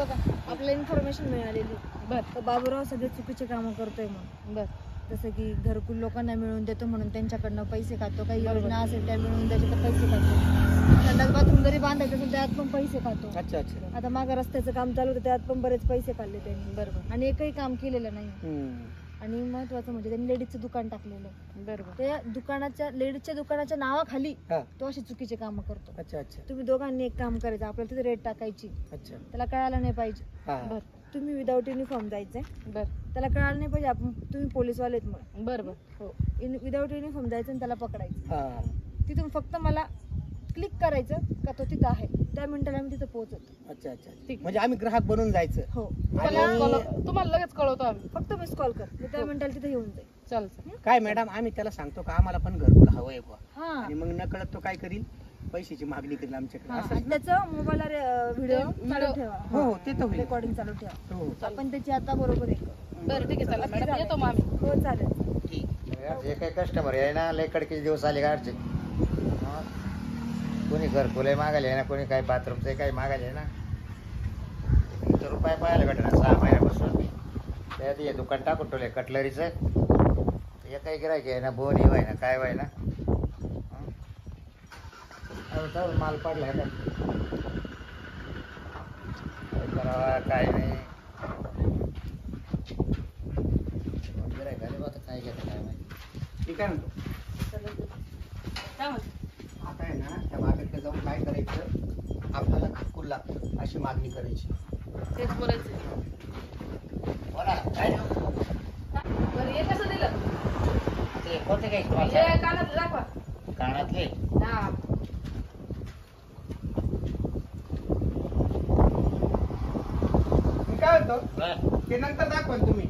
बघा आपल्याला इन्फॉर्मेशन मिळालेली तर बाबूराव सगळे चुकीचे कामं करतोय मग जसं की घरकुल लोकांना मिळवून देतो म्हणून त्यांच्याकडनं पैसे खातो, काही योजना असेल त्या मिळवून द्यायचे तर पैसे खातो, संडास बाथरूम जरी बांधायचं असेल त्यात पण पैसे खातो. अच्छा अच्छा. आता मागं रस्त्याचं काम चालू होतं त्यात पण बरेच पैसे खाल्ले त्यांनी. बरोबर. आणि एकही काम केलेलं नाही. आणि महत्वाचं म्हणजे त्यांनी लेडीजचं दुकान टाकलेलं. बरोबर. त्या दुकानाच्या लेडीजच्या दुकानाच्या नावाखाली तो अशी चुकीचे काम करतो. अच्छा अच्छा. तुम्ही दोघांनी एक काम करायचं, आपल्याला तिथे रेट टाकायची. अच्छा. त्याला कळायला नाही पाहिजे. बर. तुम्ही विदाऊट युनिफॉर्म जायचंय. बर. त्याला कळायला नाही पाहिजे आपण तुम्ही पोलीसवालेत मग. बरोबर. हो. विदाऊट युनिफॉर्म जायचं आणि त्याला पकडायचं. तिथून फक्त मला क्लिक करायचं का तो तिथं आहे, त्या मिनिटाला आम्ही तिथं पोहोचतो. अच्छा अच्छा. म्हणजे आम्ही ग्राहक बनून जायचं. हो. तुम्हाला लगेच कळवतो आम्ही, फक्त मिस कॉल कर, मी त्या मिनिटाला तिथे येऊन जाईल. चालतं. काय मॅडम आम्ही त्याला सांगतो का आम्हाला पण घरकुल हवंय बुवा, आणि मग नकळत तो काय करील, पैशाची मागणी करेल आमच्याकडे. त्याचं मोबाईलला व्हिडिओ चालू ठेवा. हो ते तर होईल, रेकॉर्डिंग चालू ठेवा. हो. आपण त्याची आता बरोबर आहे. बरं ठीक आहे, चला मॅडम येतो मग आम्ही. हो चालेल. ठीक. जे काही कस्टमर आहे ना, लय कडकीचे दिवस आले गाडचे. कोणी घरकुल मागायला ना, कोणी काही बाथरूमचं काही मागायला ना. तर रुपये पाहायला भेटणार 6 महिन्यापासून. त्यात हे दुकान टाकून ठेवले कटलरीचं. हे काही गिरायक आहे ना, बोन व्हाय ना, काय व्हाय ना, माल पडलाय का करावा काय नाही. गिरायक आले बघा काय घेतं काय माहिती. ठीक आहे म्हणतो. आता आहे ना त्या मार्केटला जाऊन काय करायचं, आपल्याला घरकुल लागतं अशी मागणी करायची. तेच बोलायचं. बोला काय बरं हे कसं दिलं? ते कोणते काही हे कानातलं दाखवा. कानातले. हा. मी काय म्हणतो ते नंतर दाखवाल तुम्ही.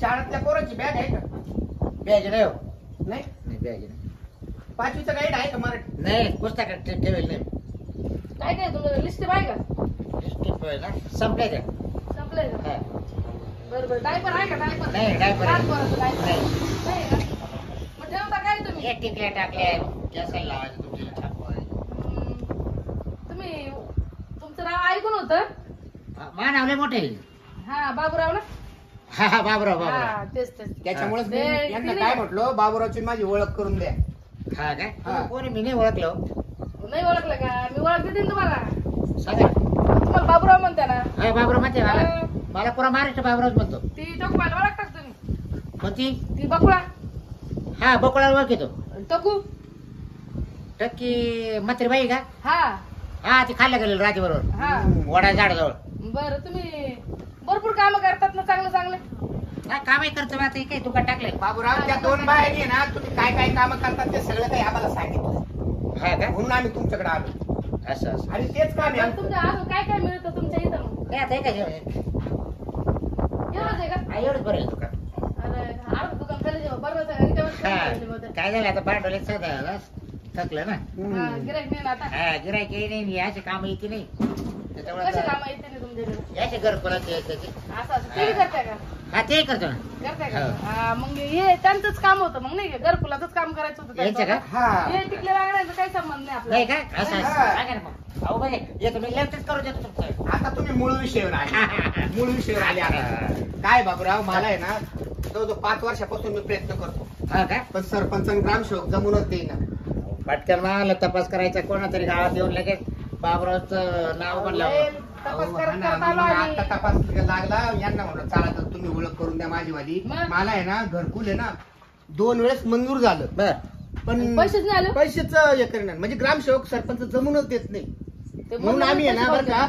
शाळेतल्या पोराची बॅग आहे का? बॅग नाही हो. नाही नाही बॅग नाही. 5वीचं गाईड आहे का मराठी? नाही पुस्तक ठेवेल नाही. काय काय तुमचं लिस्ट आहे का? संपलंय ते. संपलंय का? बरं बरं. डायपर आहे का? डायपर नाही डायपर नाही का? मग ठेवता काय तुम्ही? टिकल्या टाकल्या कॅसल लावायचं तुमच्या छापवाय. तुम्ही तुमचं नाव ऐकून होतं? मा नावले मोठे. हा बाबूराव ना. हा हा बाबूराव हा बाबूराव. तेच तेच. त्याच्यामुळेच मी यांना काय म्हटलं, बाबूरावची माझी ओळख करून द्या. हा काय कोणी मी नाही ओळखलो. नाही ओळखलं का? मी ओळख देते तुम्हाला. सांगा. तुम्हाला बाबूराव म्हणते ना. हा बाबूराव म्हणते मला पुरा महाराष्ट्र बाबूरावच म्हणतो. ती टोकूला ओळखतात तुम्ही? कोणती? ती बकुळा. हा बकुळा ओळखतो. टोकू टक्की म्हातारी का? हा हा ती खाल्ल्या गेलेली रात्री बरोबर. हा वडा झाडाजवळ. बरं तुम्ही भरपूर काम करतात ना चांगले चांगले. काय कामही करतो आता काही दुकान टाकलंय. बाबूराव त्या 2 बायांनी ना तुम्ही काय काय काम करतात ते सगळं काही आम्हाला सांगितलं. हा का? म्हणून आम्ही तुमच्याकडे आलो. असं असं. आणि तेच काम आहे. तुमच्या अजून काय काय मिळतं तुमच्या इथं मग? नाही आता हे काय एवढंच आहे का? एवढंच बरं आहे दुकान. अरे अर्ध दुकान खाली जेव्हा बरोबर आहे हा काय झालं आता भांडवले सदा थकलं ना. गिरायक नाही ना आता. हा गिरायक नाही याचे काम येते नाही. कसे त्याच्यामुळे काम येते ना तुमच्याकडे? याचे घरकुलाचे याचे. असं असं ते करताय का? हा ते करतो ना. करताय का? हा मग हे त्यांचंच काम होतं मग नाही का? घरकुलाचंच काम करायचं होतं यांचं का? त्यांचं. हा हे टिकले लागण्याचा काही संबंध नाही आपला. नाही का असं असं सांगा ना मग. अहो बघे येतो मी लेफ्टच करू देतो तुमचं. आता तुम्ही मूळ विषयावर आले. मूळ विषयावर आले आता. काय बाबूराव मला आहे ना जवळजवळ 5 वर्षापासून मी प्रयत्न करतो. हा का? पण सरपंच आणि ग्रामसेवक जमूनच देईना. पटकन मला तपास करायचा कोणातरी गावात येऊन लगेच बाबरावचं नाव म्हणलं. तपास अहो, करत हा ना, करत मग आलो आम्ही. आता तपास लागला यांना म्हणलं चला तर तुम्ही ओळख करून द्या माझी वाली. मग? मला आहे ना घरकुल आहे ना 2 वेळेस मंजूर झालं. बर पण पैसेच नाही आले? पैसेच हे करणार म्हणजे ग्रामसेवक सरपंच जमूनच देत नाही. ते म्हणून आम्ही आहे ना पैसे बरं का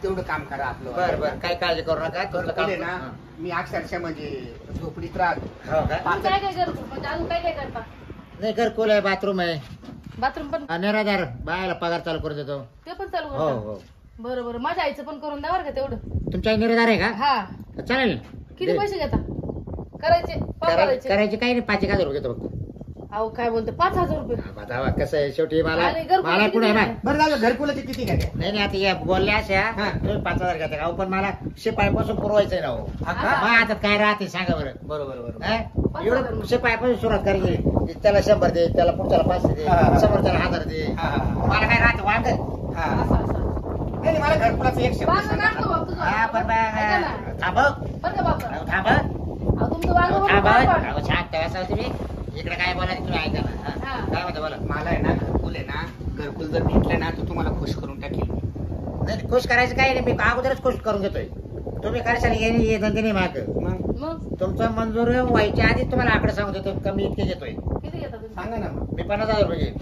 तेवढं काम करा आपलं. बर बर काय काळजी करू नका तुमचं काम घरकुल आहे ना मी अक्षरशः म्हणजे झोपडीत राहतो. हो का? तुम्ही काय काय करतो म्हणजे अजून काय काय करता? नाही घरकुल आहे बाथरूम आहे. बाथरूम पण निराधार बायाला पगार चालू करू देतो. ते पण चालू हो करता? हो. बरं बरं माझ्या आईचं पण करून द्या बरं का तेवढं. तुमच्या निराधार आहे का? हा चालेल. किती पैसे घेता? करायचे करायचे करायचे काही नाही 5,000 रुपये घेतो फक्त. अहो काय बोलते 5,000 रुपये? बतावा कसं आहे शेवटी मला आणि घरकुल मला किती पुढे आहे ना. आहे? बरं झालं घरकुलाचे किती घ्या. नाही नाही आता या बोलल्या अशा हा. तुम्ही 5,000 घेता का? अहो, पण मला शिपाईपासून पुरवायचंय ना हो. हा का? मग आता काय राहते सांगा बरं. बरोबर बरोबर. हा? एवढं शिपाईपासून सुरुवात करायची. त्याला 100 दे, त्याला पुढच्याला 500 दे, हा. समोरच्याला 1000 दे. हा, हा, मला काय राहते वांग. हा. असं असं नाही मला मला घरकुलाचं एक शब्द वांग सांगा. काढतो भाऊ तुझं. हा पण ऐका ना. थांब बरं का बाबा? थांब अहो, तुमचं वांग बरोबर थांब काढ. अहो शांत बसा तुम्ही इकडे काय बोला तुम्ही ऐका ना हा. हा. काय म्हणता बोला मला आहे ना घरकुल आहे ना, घरकुल जर भेटलं ना तर तुम्हाला खुश करून टाकेल. नाही खुश करायचं काही नाही मी अगोदरच खुश करून घेतोय तुम्ही करशाल ये धंदे नाही माग मग मग तुमचं मंजूर व्हायच्या आधी तुम्हाला आकडे सांगू देतो कमी इतके घेतोय किती घेता तुम्ही? सांगा ना मग. मी 50,000 रुपये घेईन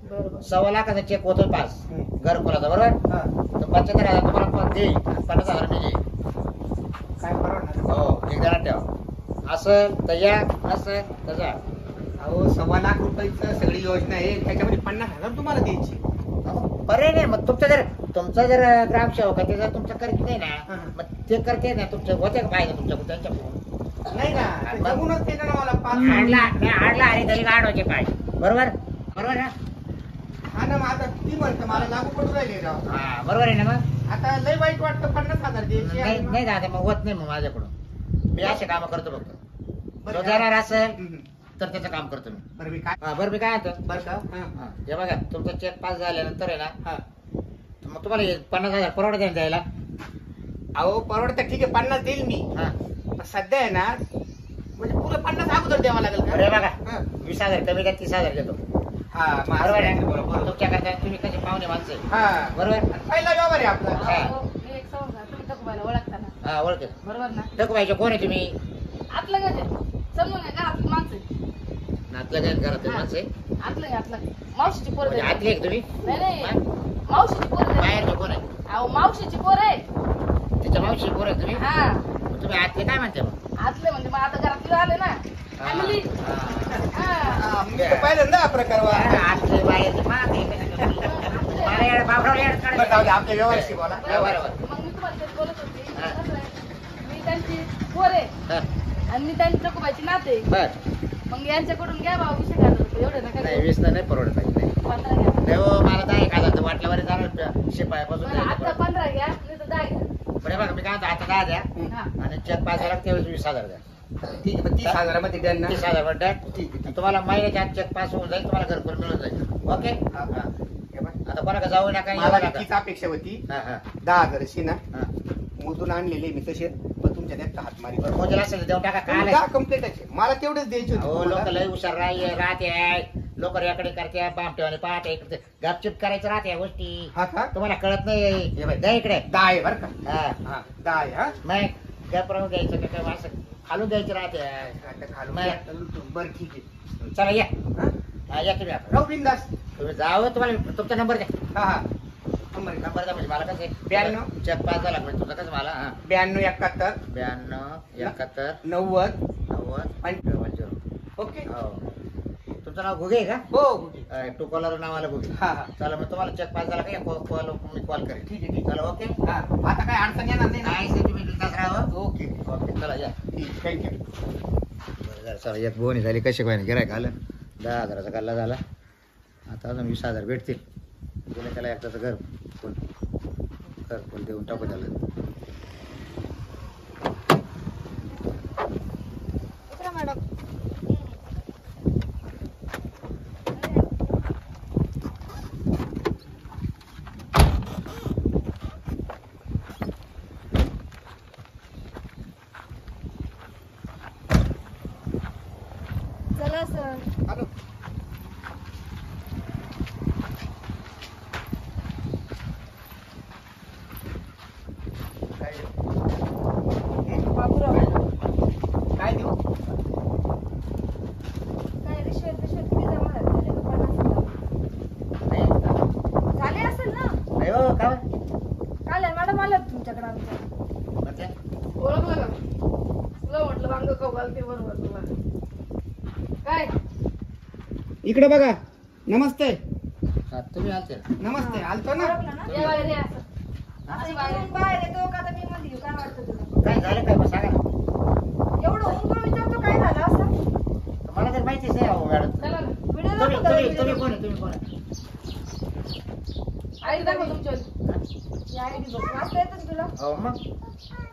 बरोबर. 1.25 लाखाचा चेक होतोय पास हम्म. घरकुलाचा बरोबर हा. तर 75,000 तुम्हाला पण देईल 50,000 मी घेईन काय परवडणार? हो एक जणात ठेवा असं तर या असं तसा अहो 1.25 लाख रुपयाचं सगळी योजना आहे, त्याच्यामध्ये 50,000 तुम्हाला द्यायची. बरे नाही मग तुमचं जर ग्रामसेवक आहे ते जर तुमचं करत नाही ना हा. मग ते करते ना तुमचे होते का पाहिजे तुमच्याकडून त्यांच्याकडून नाही ना, ते जमूनच केलं ना मला 5 आडला आणि तरी गाडवाचे पाय बरोबर बरोबर ना हा ना, मग आता ती म्हणतं मला लागू पडून राहिले राव. हा बरोबर आहे ना मग आता लय वाईट वाटतं 50,000 द्यायची नाही आणि नाही दादा मग होत नाही मग माझ्याकडून मी असे काम करतो फक्त बरं जो का? जाणार असेल हम्म. तर त्याचं काम करतो मी बरं मी काय बरं मी काय म्हणतो बरं का हा. हा, हे बघा तुमचं चेक पास झाल्यानंतर आहे ना हा. मग तुम्हाला हे 50,000 परवडत आहे ना द्यायला अहो परवडतं ठीक आहे, 50 देईल मी. हा पण सध्या आहे ना, म्हणजे पुढे 50 अगोदर द्यावं लागेल का? अरे बघा हा. 20,000 कमी द्या 30,000 देतो हा मग बरोबर आहे असं बरोबर. तुमच्याकरता तुम्ही कसे पाहुणे माणसं आहे. हा बरोबर पहिला व्यवहार आहे आपला. हा. अहो, मी एक सांगू का? तुम्ही टकुबाईला ओळखता ना? हा ओळख बरोबर ना? टकवायचे कोण आहे तुम्ही आतलं गज आहे. समजून घ्या, घरातली माणसं आहे. नातलं काय घरात माणसं आहे? आतलं घ्या, आतलं घ्या. मावशीची पोर म्हणजे आतले आहे का तुम्ही नाही नाही मावशीची पोर बाहेरचे कोण आहे अहो मावशीची पोर आहे. त्याच्या मावशी कोण आहे तुम्ही हा मग तुम्ही आतले काय म्हणते मग आतले म्हणजे मग आता घरातले आले ना हा, फॅमिली. हा. हा, मी तर पहिल्यांदा हा प्रकार वा. हा, आतले बाहेरचे मागे मला येडं बापराव येडं काढायचं. बरं, जाऊ दे, आपल्या व्यवहाराशी बोला. बरोबर. मग मी तुम्हाला तेच बोलत होते. हा. कसं आहे, मी त्यांची पोर आहे हा, आणि मी त्यांची टकुबाईची नाते आहे. बर मग यांच्याकडून घ्या बाबा 20,000 रुपये एवढे नका नाही घेऊ. 20 नाही परवडत पाहिजे 15 घ्या. नाही हो मला 10,000 वाटल्यावर जाणार शिपायापासून बरं, आता द्यायचं. 15 घ्या नाही तर 10 घ्या. बरं बघा मी काय म्हणतो, आता 10 द्या हा. आणि चेक 5 लाख त्यावेळेस 20,000 द्या ठीक आहे, पण 30,000 मध्ये द्या ना. 30,000 वर द्या ठीक आहे, ठीक तुम्हाला महिन्याच्या आत चेक पास होऊन जाईल तुम्हाला घरकुल मिळून जाईल ओके आहे. हा, हा. हे बघ, आता कोणाकडे जाऊ नका येऊ मला नका तीच अपेक्षा होती. हा हा 10,000 अशी ना हा मोजून आणलेले मी तसे, पण तुमच्या त्यात हातमारी बरं मोजेला असेल तर देऊन टाका काय दहा कंप्लीट आहे. मला तेवढेच द्यायचे होते हो लोक तुम्हाला. लय हुशार राहते लोक याकडे करते बामटेवाने पाहते इकडे गपचिप करायचं राहते या गोष्टी हा का? तुम्हाला कळत नाही हे बाई. द्या इकडे 10 आहे बरं का? हा हा 10 आहे हा. मग गप राहून द्यायचं का काय असं खालून द्यायचं राहते आता खालून नाही. द्या. बरं ठीक आहे. चला या हा? हा, या तुम्ही आता. राहू बिंदास. तुम्ही जावं तुम्हाला तुमचा नंबर द्या हा हा नंबर आहे. नंबर द्या म्हणजे मला कसं आहे, 92. चेक पास झाला म्हणजे तुझं कसं मला हा 92 71 92 71 90 90 0 ओके. हो तुमचं नाव घुगे आहे का हो टू कॉलर नावाला घुगे हा हा चला मग तुम्हाला चेक पास झाला का कॉल मी कॉल करेन ठीक आहे ठीक आहे. चला ओके हा आता काय अडचण येणार नाही ना? नाही सर तुम्ही बिंदास राहा ओके ओके चला या ठीक थँक्यू. बरं झालं चला एक बोनी झाली कशी काय गिरायक आलं 10,000चा गल्ला झाला आता अजून 20,000 भेटतील गेलं त्याला एकदाचं घर फुल देऊन टाकू त्याला उतरा मॅडम. चला सर. हॅलो बाबूराव काय देऊ? काय रिश्वत किती जमा झाले का 50,000 झाले असेल ना? नाही हो का काल आहे मॅडम आल्या तुमच्याकडे आमच्या. म्हणजे ओळखलं का? तुला म्हटलं वांग खाऊ घालते बरोबर तुला. काय? इकडे बघा. नमस्ते हा, तुम्ही आलते ना? नमस्ते आलतो ना. ओळखलं ना? या बाहेर या असं. आता असं इकडून बाहेर. बाहेर येतो का आता मी मध्ये येऊ? काय वाटतं तुला? काय झालं काय मग सांगा ना. एवढं होऊन पण विचारतो काय झालं असं? मला तर माहितीच नाही अहो मॅडम चला ना. व्हिडिओ तुम्ही दाखवतो, तुम्ही व्हिडिओ तुम्ही दाखवतो. कोण आहे तुम्ही कोण आहे आई दाखव तुमच्या या ID बघ. वाचता येतं ना तुला? हो मग नमस्कार.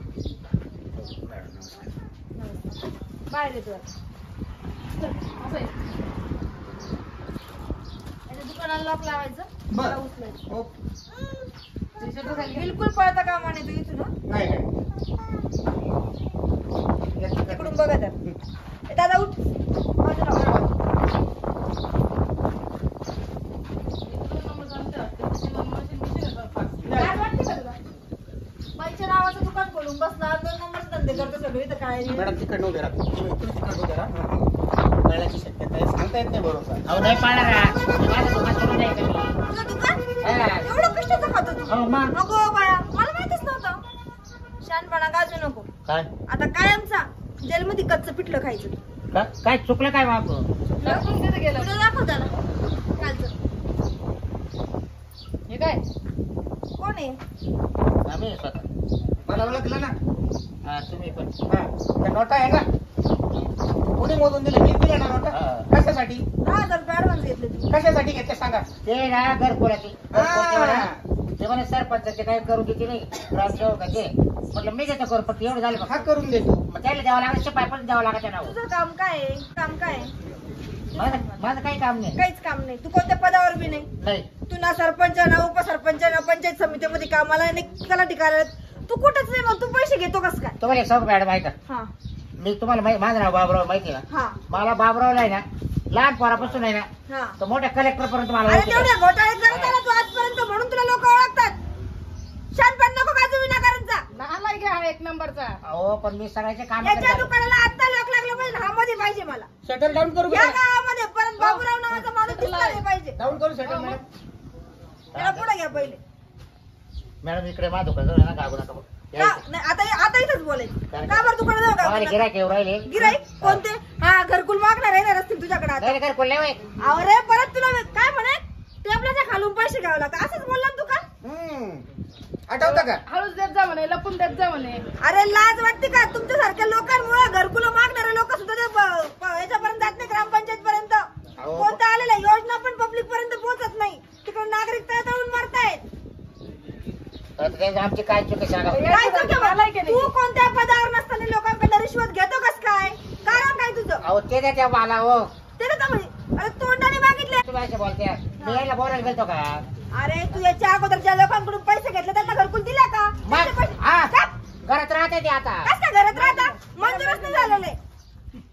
बाहेर येतो आता. असं आहे. याच्या दुकानाला लॉक लावायचं. बरं. मला उचलायचं. ओके शटर खाली बिलकुल पळता कामा नाही तू इथून हं? नाही नाही. इकडून बघा तर ए, दादा उठ बाजूला वळ. काय वाटते का तुला? बाईच्या नावाचं दुकान खोलून बसणार 2 नंबरचे धंदे करतो सगळे इथं काय नाही. मॅडम तिकडनं उभे राहा. तुम्ही तिकडनं उभे राहा. कळण्याची शक्यता आहे, सांगता येत नाही भरोसा. अहो नाही पाळणार माझं दुकान सुरू नाही का मी? तुझं दुकान हा. एवढं कष्टाचं खातो तू? हो मग नको बाया मला माहितच नव्हतं. शहाणपणा गाजू नको. काय आता कायमचा जेलमध्ये कच्चं पिठलं खायचं. काय चुकलं काय बापू? लपून तिथे गेलं. तुला दाखव त्याला कालचं. हे काय कोण आहे? आम्ही स्वतः मला ओळखलं ना? हा तुम्ही पण हा. त्या नोटा आहे का? कोणी मोजून दिले? मी दिले ना नोटा. हा. कशासाठी? 10,000 रुपये ऍडव्हान्स घेतले तू. कशासाठी घेतले सांगा. ते ना घरकुलाची हा. ते म्हणे सरपंचाचे काही करू देते नाही ग्रामसेवकाचे म्हटलं मी देतो करू फक्त एवढं झालं हा फक्त. करून देतो. मग त्याला द्यावं लागलं शिपाई पण द्यावं लागत नाव तुझं काम काय आहे? काम काय आहे? माझं काही काम नाही काहीच काम नाही. तू कोणत्या पदावर बी नाही. नाही तू ना सरपंच ना उपसरपंच ना पंचायत समितीमध्ये कामाला नाही तलाठी कार्यालयात. तू कुठंच नाही मग तू पैसे घेतो कस काय? तुम्हाला एक सांगू मॅडम ऐका हा मी तुम्हाला माझं नाव बाबराव माहिती आहे ना हा मला बाबरावला आहे ना लहान पोरापासून आहे ना हा. तर मोठ्या कलेक्टर पर्यंत मला अरे ओळखतात. तेवढ्या घोटाळे करत आला तू आजपर्यंत म्हणून तुला लोक ओळखतात. शहाणपण नको का तुम्ही विनाकारणचा. लहानला घ्या एक नंबरचा. अहो पण मी सगळ्याचे काम याच्या दुकानाला आता लोक लागलं पाहिजे. हा मध्ये पाहिजे मला. शटर डाऊन करू या का? गावामध्ये परत बाबूराव नावाचा माणूस दिसला नाही पाहिजे. डाऊन करू शटर मॅडम. त्याला पुढे घ्या पहिले. मॅडम इकडे माझं दुकान जवळ आहे ना गागू नका का? नाही, आता इथंच बोलायचं. का बरं दुकानात जाऊ का? गिरायक येऊ राहिले गिराईक कोणते? हा घरकुल मागणार आहे ना असतील तुझ्याकडे आता. नाही घर कोल्हे होय अरे परत तुला काय म्हणे टेबलाच्या खालून पैसे घ्यावे लागतात असंच बोलला ना तू का? आठवतं का? हळूच देत जा म्हणे लपून देत जा म्हणे. अरे लाज वाटते का? तुमच्यासारख्या लोकांमुळे घरकुल मागणारे लोक सुद्धा ते याच्यापर्यंत जात नाही ग्रामपंचायत पर्यंत. अहो. कोणत्या आलेल्या योजना पण पब्लिक पर्यंत पोहोचत नाही. तिकडे नागरिक तळतळून मरतायत. आमची काय चुकी सांगा काय चुकी? तू कोणत्या पदावर नसताना लोकांकडे रिश्वत घेतो कस काय? कारण काय तुझं? अहो ते द्या त्या मला हो ते ना म्हणजे अरे तोंडाने मागितले. तुम्ही असे बोलते मी यायला बोलायला गेलतो का अरे तू याच्या अगोदर ज्या लोकांकडून पैसे घेतले त्यांना घरकुल दिला का? त्यांचे मग पैसे- हा का? घरात राहते ते आता कस काय घरात राहता? मंजूरच नाही झालेले.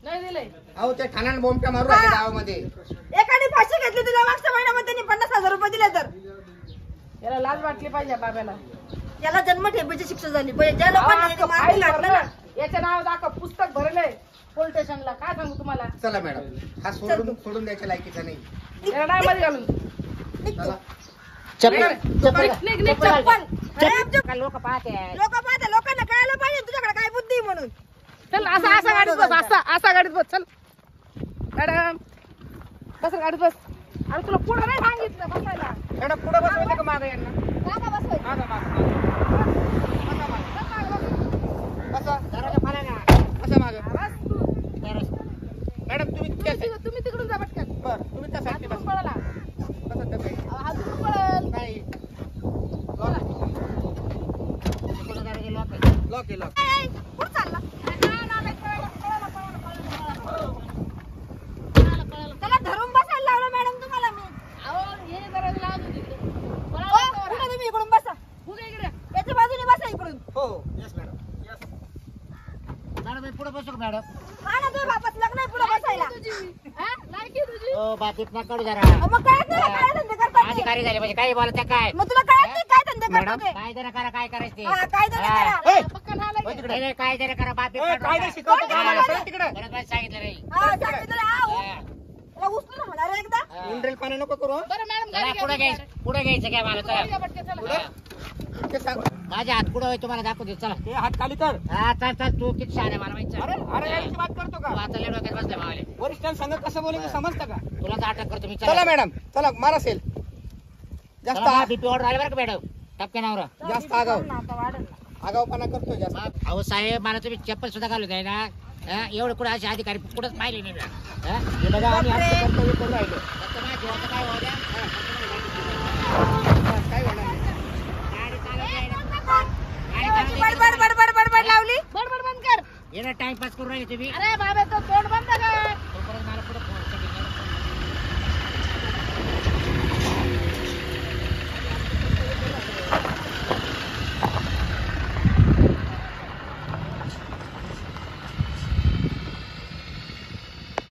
नाही दिले. अहो ते ठाण्याला बोंबट्या मारू राहिले गावामध्ये. एकाने फाशी घेतली तुला मागच्या महिन्यामध्ये त्यांनी 50,000 रुपये दिले तर याला लाज वाटली पाहिजे बाब्याला. याला जन्मठेपेची शिक्षा झाली पाहिजे. ज्या लोकांनी अख्खं मागे फाईल घातलं ना. भरलं. याच्या नावात अख्खं पुस्तक भरले पोलीस स्टेशनला. काय सांगू तुम्हाला. चला मॅडम हा सोडून द्यायच्या लायकीचा नाही. याला नाही मध्ये घालून. चला. चप्पल चप्पल निघ, निघ, चप्पल लोक पाहते लोक पाहते. लोकांना कळायला पाहिजे तुझ्याकडे काय बुद्धी आहे म्हणून. चल असा गाडीत बस. असा गाडीत बस. चल मॅडम बस गाडीत बस. अरे तुला पुढे नाही सांगितलं बसायला. मॅडम पुढे बसवायचं का मागं यांना? मागं बसवायचं. बसा दरवाजा फाला ना बसा मागं. बस तू. मॅडम तुम्ही तुम्ही तिकडून जा पटकन. बर तुम्ही त्या साईडने तिकडून बसा. पळाला. बसा त्या साईडने. हा तिकडून पळल. नाही पुढे दरवाजा लॉक आहे लॉक आहे लॉक. ए, ए, कुठं चालला? त्याला धरून बसायला लावलं मॅडम तुम्हाला मी. अहो हे जरा लाज होती तिकडे. ओ, कुठं तुम्ही इकडून बसा. पुढे इकडे. याच्या बाजूने बसा इकडून. हो येस मॅडम येस. मॅडम मी पुढे बसू का मॅडम हा ना तुझ्या बापात लग्न आहे पुढे बसायला. हा? लायकी तुझी. हो बाकीत ना काढू जरा अहो, मग काय तुला काय धंदे करतात ते? अधिकारी झाले म्हणजे काही बोलत काय मग तुला कळत नाही काय धंदे करतात ते? काय जरा करा काय करायचं ते हा, काय धंदे हा. करा. ए, पक्का नालायक आहे. नाही, नाही, काय जरा करा बाप ए, काय नाही शिकवतो का आम्हाला? चला तिकडे. परत मला सांगितलं नाही हा, सांगितलं ना, हा, हा. त्याला उचलू ना म्हणा रे एकदा. हा. उंडरेल पाणी नको करू हं? बरं मॅडम जरा गाडी पुढे घ्या. घ्यायचं पुढे घ्यायचं काय मला गाडी घ्या चला पटकन, चला. हा. ते सांग. माझ्या हात पुढे तुम्हाला दाखवू दे चला हे हात खाली कर. हा चल चल तू किती शहाणे मला माहिती अरे अरे याची बात करतो तू का? आता लय डोक्यात बसले मावले वरिष्ठांसंग कसं बोलायचं समजतं का? तुला तर अटक करतो मी चला मॅडम चला मारा सेल. जास्त बीपी ऑर्डर आले बरं का मॅडम टपक्या नावर जास्त आगाव आता वाढेल ना. आगावपणा करतो जास्त. अहो साहेब मला तुम्ही चप्पल सुद्धा घालू द्याय ना हा, एवढं कुठे असे अधिकारी कुठंच पाहिले नाही ना हा? हे बघा आम्ही आमचं कर्तव्य करू राहिलो. फक्त माझ्या जीवाचं काय होऊ द्या. हा, काय होणार नाही. गाडी चालवता येईना. गाडी चालवता बड बड बड बड बड बड लावली. बडबड बंद कर. येईना टाइमपास करून राहिले तुम्ही अरे बाबा तो तोंड बंद कर.